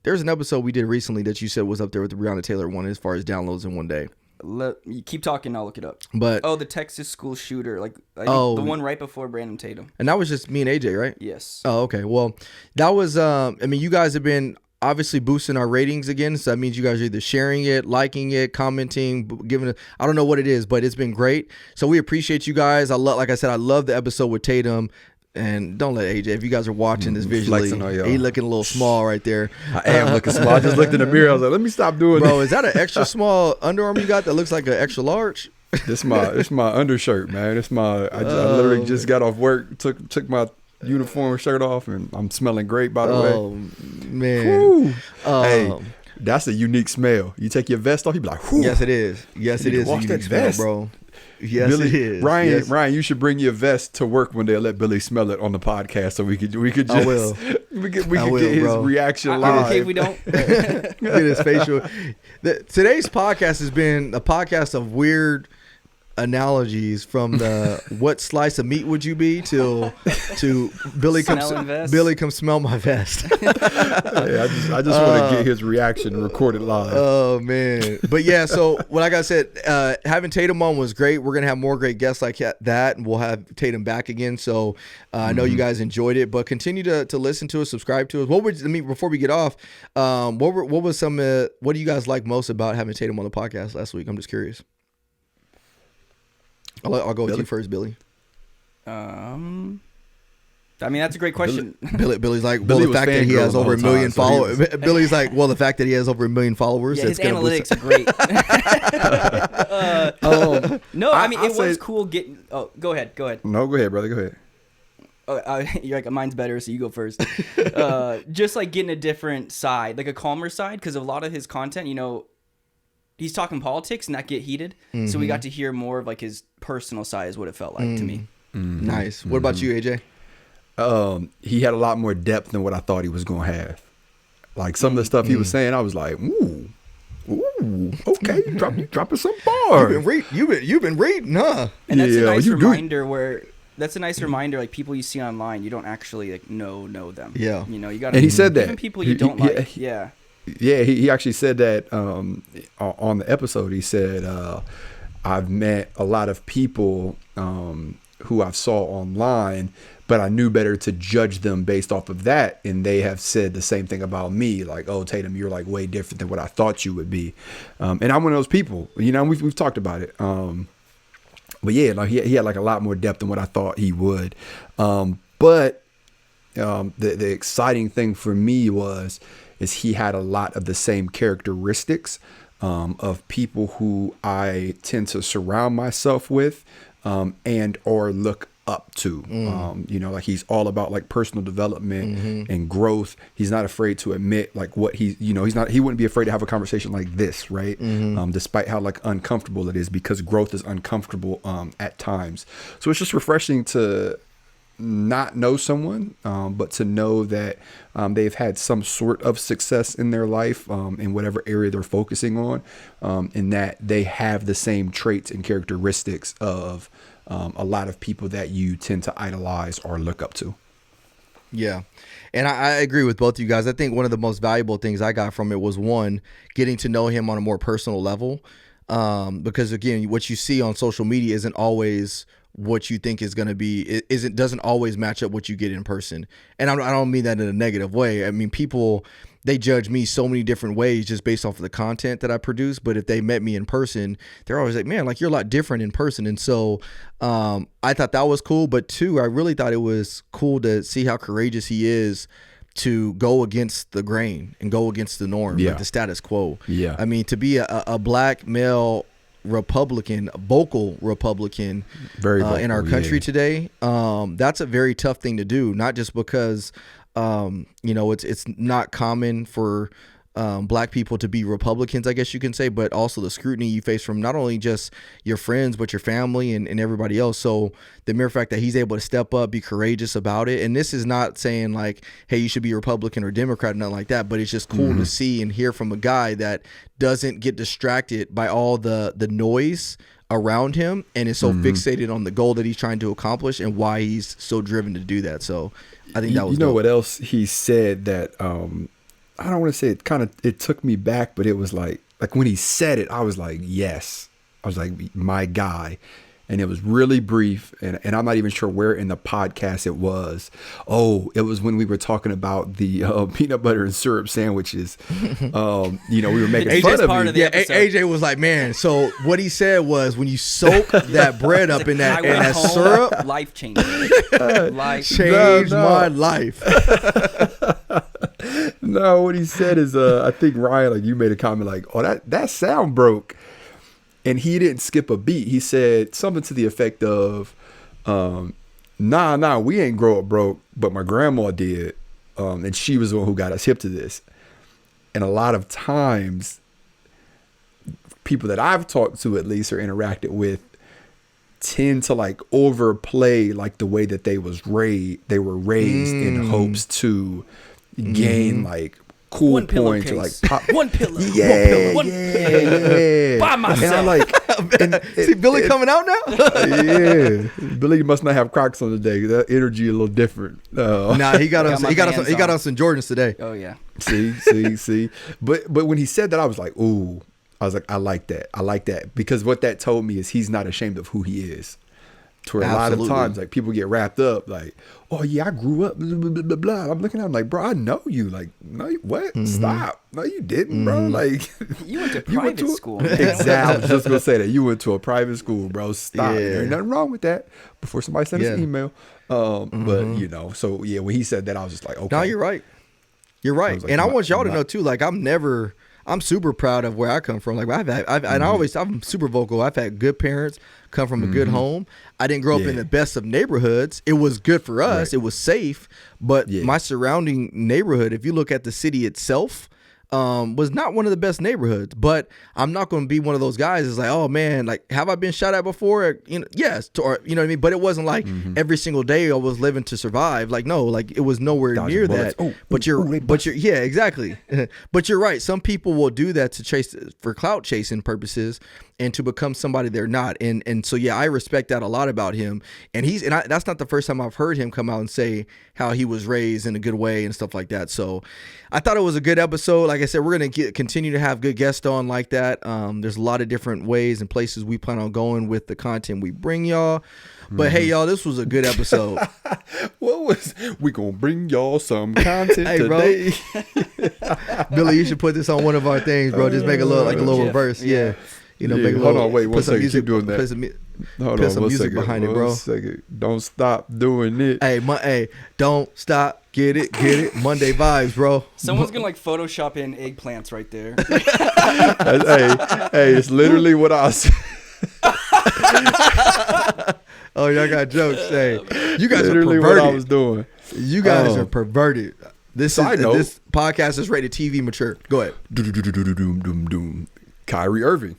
There's an episode we did recently that you said was up there with the Breonna Taylor one as far as downloads in one day. You keep talking, I'll look it up. But the Texas school shooter, the one right before Brandon Tatum. And that was just me and AJ, right? Yes. Oh, okay. Well, that was you guys have been obviously boosting our ratings again, so that means you guys are either sharing it, liking it, commenting, giving it. I don't know what it is, but it's been great. So we appreciate you guys. Like I said, I love the episode with Tatum. And don't let AJ, if you guys are watching this visually, flexing on y'all. he looking a little small right there. I am looking small. I just looked in the mirror. I was like, let me stop doing Bro, this. is that an extra small underarm you got that looks like an extra large? This my undershirt, man. I literally just got off work, took my uniform shirt off, and I'm smelling great, by the way. Oh, man. Hey, that's a unique smell. You take your vest off, you be like, whew. Yes, it is. Yes, it is. Wash a that unique smell, vest. bro. Yes, Billy, it is. Ryan, Yes. Ryan, you should bring your vest to work one day and let Billy smell it on the podcast, so we could just I will. we could I will, get his bro. reaction I'm live. okay if we don't. Get his facial. Today's podcast has been a podcast of weird analogies, from the what slice of meat would you be to Billy Smelling vest. Billy come smell my vest. Hey, I just want to get his reaction recorded live. Oh man. But yeah, so like I said, having Tatum on was great. We're gonna have more great guests like that, and we'll have Tatum back again. So I know you guys enjoyed it, but continue to listen to us, subscribe to us. Before we get off, what do you guys like most about having Tatum on the podcast last week? I'm just curious. I'll go with you first, Billy. I mean, that's a great question. Billy's like, well, Billy the was fact that he fangirling has the over a whole million time, so he followers. Billy's like, well, the fact that he has over a million followers. Yeah, his that's gonna analytics are great. No, I mean, it was cool getting. Oh, go ahead. No, go ahead, brother. Go ahead. You're like, mine's better, so you go first. Just like getting a different side, like a calmer side, because a lot of his content, he's talking politics and that get heated. Mm-hmm. So we got to hear more of like his personal side, is what it felt like to me. Mm-hmm. Nice. What about you, AJ? He had a lot more depth than what I thought he was going to have. Like some of the stuff he was saying, I was like, ooh, okay, you dropping some bars. You've been reading, huh? And that's a nice you do. reminder that's a nice reminder, like people you see online, you don't actually like know them. Yeah. You got to. And he said that. Even people you don't like. Yeah. Yeah, he actually said that on the episode. He said, I've met a lot of people who I saw online, but I knew better to judge them based off of that. And they have said the same thing about me. Like, oh, Tatum, you're like way different than what I thought you would be. And I'm one of those people, we've talked about it. But yeah, like he had like a lot more depth than what I thought he would. But the exciting thing for me is he had a lot of the same characteristics of people who I tend to surround myself with and or look up to. Like he's all about like personal development and growth. He's not afraid to admit like what he wouldn't be afraid to have a conversation like this, right? Despite how like uncomfortable it is, because growth is uncomfortable at times. So it's just refreshing to not know someone, but to know that they've had some sort of success in their life in whatever area they're focusing on, and that they have the same traits and characteristics of a lot of people that you tend to idolize or look up to. Yeah. And I agree with both of you guys. I think one of the most valuable things I got from it was, one, getting to know him on a more personal level. Because again, what you see on social media isn't always what you think is going to be, doesn't always match up what you get in person. And I don't mean that in a negative way. I mean, people, they judge me so many different ways just based off of the content that I produce. But if they met me in person, they're always like, man, like you're a lot different in person. And so I thought that was cool. But two, I really thought it was cool to see how courageous he is to go against the grain and go against the norm, like the status quo. Yeah. I mean, to be a black male Republican, vocal Republican, very vocal, in our country today, that's a very tough thing to do. Not just because it's not common for black people to be Republicans, I guess you can say, but also the scrutiny you face from not only just your friends, but your family and everybody else. So the mere fact that he's able to step up, be courageous about it. And this is not saying like, hey, you should be Republican or Democrat, nothing like that, but it's just cool to see and hear from a guy that doesn't get distracted by all the noise around him and is so fixated on the goal that he's trying to accomplish and why he's so driven to do that. So I think that was dope. What else he said that I don't want to say it took me back, but it was like when he said it, I was like, yes. I was like, my guy. and it was really brief, and I'm not even sure where in the podcast it was. Oh, it was when we were talking about the peanut butter and syrup sandwiches. We were making fun of it. AJ was like, man, so what he said was when you soak that bread up in that syrup, life changing. Changed my life. No, what he said is, I think Ryan, like you made a comment like, oh, that sound broke. And he didn't skip a beat. He said something to the effect of, nah, we ain't grow up broke, but my grandma did. And she was the one who got us hip to this. And a lot of times, people that I've talked to at least or interacted with tend to like overplay like the way that they were raised in hopes to gain like cool one points or like pop. One pillow. Yeah, one yeah. By myself. And I'm like, see Billy coming out now? Yeah, Billy must not have Crocs on today. That energy a little different. Nah, he got on some Jordans today. Oh yeah. See. But when he said that, I was like, ooh. I was like, I like that because what that told me is he's not ashamed of who he is. To where a lot of times, like people get wrapped up, like, oh yeah, I grew up, blah, blah, blah, blah, blah. I'm looking at him like, bro, I know you. Like, no, what? Stop. No, you didn't, bro. Like, you went to private school. Exactly. I was just gonna say that you went to a private school, bro. Stop. Yeah. There ain't nothing wrong with that. Before somebody sent us an email, but so yeah, when he said that, I was just like, okay. No, you're right. You're right, and I want y'all to know too. Like, I'm super proud of where I come from. Like I'm super vocal. I've had good parents, come from a good home. I didn't grow up in the best of neighborhoods. It was good for us. Right. It was safe, but my surrounding neighborhood, if you look at the city itself, was not one of the best neighborhoods. But I'm not going to be one of those guys that's like, oh man, like have I been shot at before? Yes, or you know what I mean. But it wasn't like every single day I was living to survive. Like no, like it was nowhere near that. But you're yeah, exactly. But you're right. Some people will do that to chase for clout chasing purposes and to become somebody they're not. And so yeah, I respect that a lot about him. And that's not the first time I've heard him come out and say how he was raised in a good way and stuff like that. So I thought it was a good episode. Like I said, we're going to continue to have good guests on like that. There's a lot of different ways and places we plan on going with the content we bring y'all. But hey, y'all, this was a good episode. We gonna bring y'all some content today. Billy, you should put this on one of our things, bro. Just make a little reverse. Yeah. You know, make a little. Hold on, wait one second. Keep doing that. Put some music behind it, bro. 1 second. Don't stop doing it. Hey, don't stop. Get it. Monday vibes, bro. Someone's gonna like Photoshop in eggplants right there. hey, it's literally what I was. Oh, y'all got jokes. Hey, you guys literally are perverted. What I was doing. You guys are perverted. This podcast is rated TV mature. Go ahead. Kyrie Irving.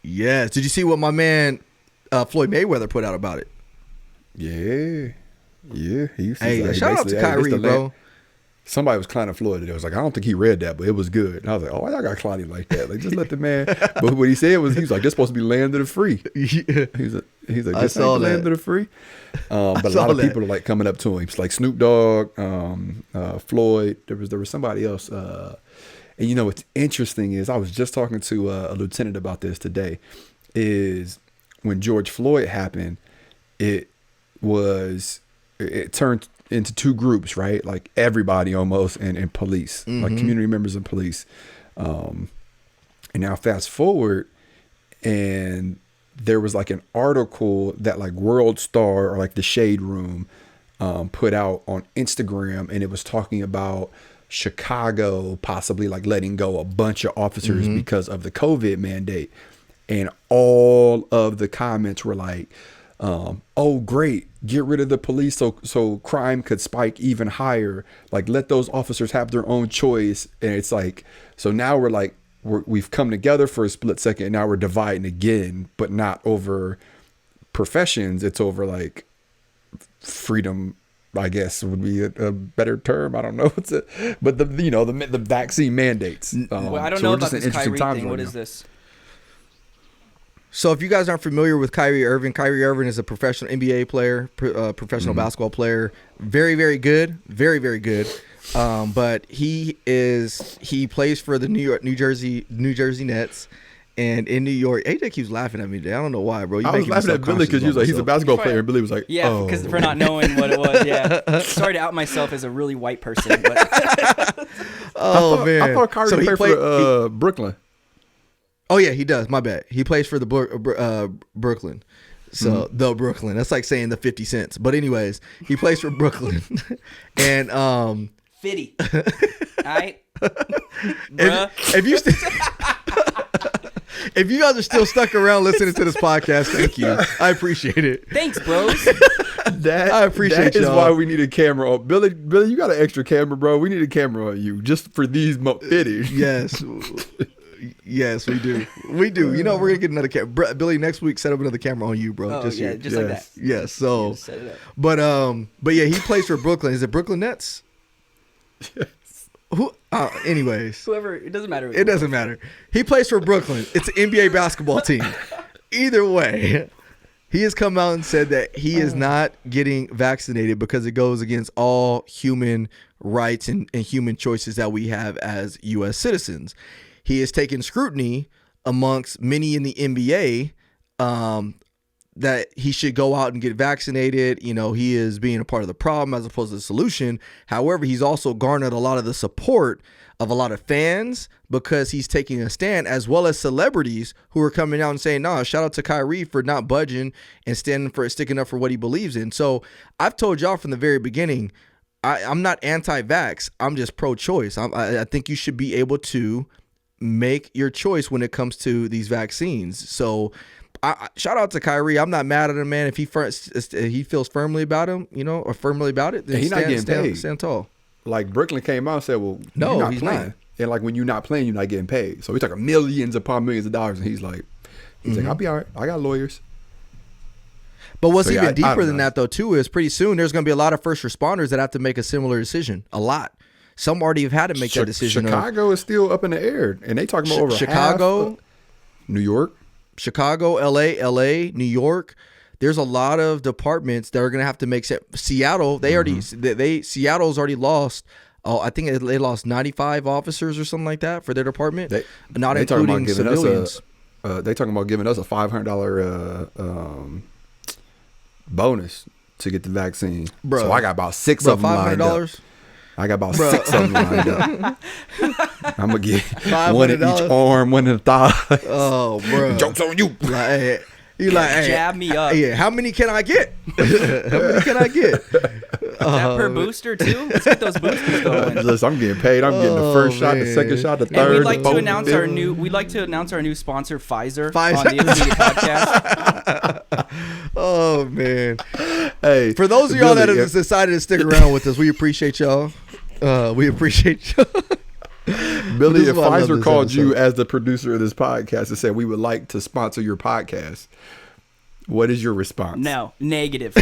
Yes. Did you see what my man Floyd Mayweather put out about it? Yeah. Hey, shout out to Kyrie, bro. Somebody was clowning Floyd today. I was like, I don't think he read that, but it was good. And I was like, oh, y'all got clowning like that. Like, just let the man. But what he said was, he was like, this supposed to be land of the free. Yeah. He's like, this ain't the land of the free. But a lot of people are like coming up to him. It's like Snoop Dogg, Floyd. There was somebody else. And you know what's interesting is I was just talking to a lieutenant about this today. Is when George Floyd happened, it turned into two groups, right? Like everybody almost and police, like community members and police. And now fast forward, and there was like an article that like World Star or like the Shade Room put out on Instagram, and it was talking about Chicago possibly like letting go a bunch of officers because of the COVID mandate. And all of the comments were like, oh great, get rid of the police so crime could spike even higher, like let those officers have their own choice. And it's like, so now we've come together for a split second, and now we're dividing again, but not over professions, it's over like freedom, I guess would be a better term. I don't know but the vaccine mandates. Well, I don't know about this Kyrie thing. What is this? So if you guys aren't familiar with Kyrie Irving is a professional NBA player, professional basketball player. Very, very good. Very, very good. But he plays for the New Jersey Nets, And in New York, AJ keeps laughing at me today. I don't know why, bro. I was laughing at Billy because he was like, he's a basketball player. And Billy was like, yeah, because for not knowing what it was. Yeah. Sorry to out myself as a really white person. But man. I thought Kyrie played for Brooklyn. Oh, yeah, he does. My bad. He plays for the Brooklyn. So, the Brooklyn. That's like saying the 50 cents. But anyways, he plays for Brooklyn. And 50. All right. If you guys are still stuck around listening to this podcast, thank you. I appreciate it. Thanks, bros. I appreciate that is y'all. why we need a camera on Billy. You got an extra camera, bro. We need a camera on you just for these fitties. Yes, we do. We do. You know, we're gonna get another camera. Billy, next week set up another camera on you, bro. Oh, just yeah, you. just like that. Yes. So, set it up. but yeah, he plays for Brooklyn. Is it Brooklyn Nets? Yes. Who? Anyways, Whoever, it doesn't matter. It doesn't matter. He plays for Brooklyn. It's an NBA basketball team. Either way, he has come out and said that he is not getting vaccinated because it goes against all human rights and human choices that we have as U.S. citizens. He has taken scrutiny amongst many in the NBA that he should go out and get vaccinated. You know, he is being a part of the problem as opposed to the solution. However, he's also garnered a lot of the support of a lot of fans because he's taking a stand, as well as celebrities who are coming out and saying, "No, shout out to Kyrie for not budging and sticking up for what he believes in." So I've told y'all from the very beginning, I'm not anti-vax. I'm just pro-choice. I think you should be able to make your choice when it comes to these vaccines. So shout out to Kyrie. I'm not mad at him, man. If he feels firmly about him, you know, or firmly about it, then he's not getting paid. Stand tall. Like Brooklyn came out and said, "Well, no, you're not he's playing." not. And like when you're not playing, you're not getting paid. So we're talking millions upon millions of dollars, and he's like, "I'll be all right. I got lawyers." But what's even deeper than that, though, too, is pretty soon there's going to be a lot of first responders that have to make a similar decision. A lot. Some already have had to make that decision. Chicago is still up in the air, and they talking about over Chicago, half New York, Chicago, LA, New York. There's a lot of departments that are going to have to make Seattle. Seattle's already lost. Oh, I think they lost 95 officers or something like that for their department, not including civilians. They talking about giving us a $500 bonus to get the vaccine. Bro, so I got about six of them lined up. I got about six of them lined up. I'm going to get one in each arm, one in the thigh. Oh, bro. Joke's on you. Like, you like, hey, jab me up. Yeah, how many can I get? Is that per booster too? Let's get those boosters going. Listen, I'm getting paid. I'm getting the first shot, the second shot, the third. And we'd like to announce our new sponsor, Pfizer. On the Intermediate Podcast. Oh man. Hey, for those of y'all that have decided to stick around with us, we appreciate y'all. We appreciate y'all. Billy, if Pfizer called you as the producer of this podcast and said we would like to sponsor your podcast, what is your response? No, negative.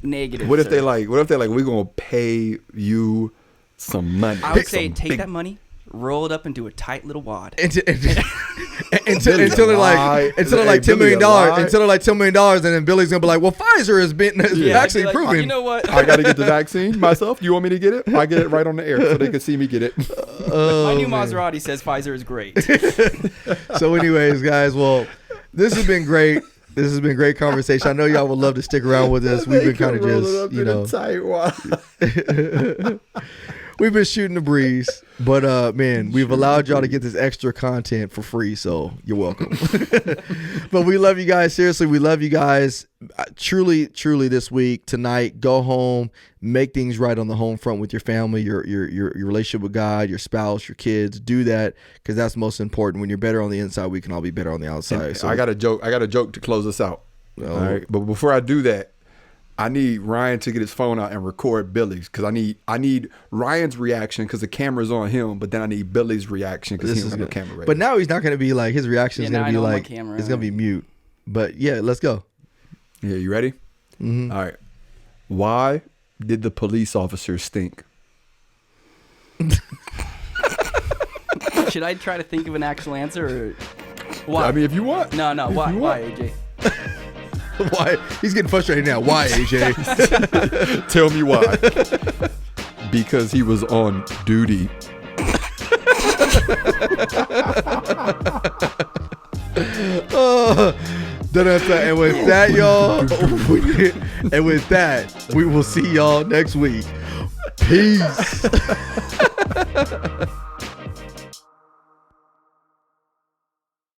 Negative. What if they like? What if they're like, we're gonna pay you some money? I would say take that money, roll it up into a tight little wad. Until they're like $10 million. Until they're like $10 million, and then Billy's gonna be like, "Well, Pfizer has been vaccine proven." You know what? I got to get the vaccine myself. You want me to get it? I get it right on the air so they can see me get it. My new Maserati says Pfizer is great. So, anyways, guys, well, this has been great. This has been great conversation. I know y'all would love to stick around with us. We've been kind of just, we've been shooting the breeze, but man, we've allowed y'all to get this extra content for free, so you're welcome. But we love you guys. Seriously, we love you guys. Truly, this week, tonight, go home, make things right on the home front with your family, your relationship with God, your spouse, your kids. Do that because that's most important. When you're better on the inside, we can all be better on the outside. So I got a joke to close us out. All right, but before I do that, I need Ryan to get his phone out and record Billy's because I need Ryan's reaction because the camera's on him, but then I need Billy's reaction because he doesn't have no camera ready. But now he's not going to be like, his reaction is going to be like, it's going to be mute. But yeah, let's go. Yeah, you ready? Mm-hmm. All right. Why did the police officers stink? Should I try to think of an actual answer or why? I mean, if you want. No. Why, AJ? Why? He's getting frustrated now. Why, AJ? Tell me why. Because he was on duty. And with that, y'all, and with that, we will see y'all next week. Peace.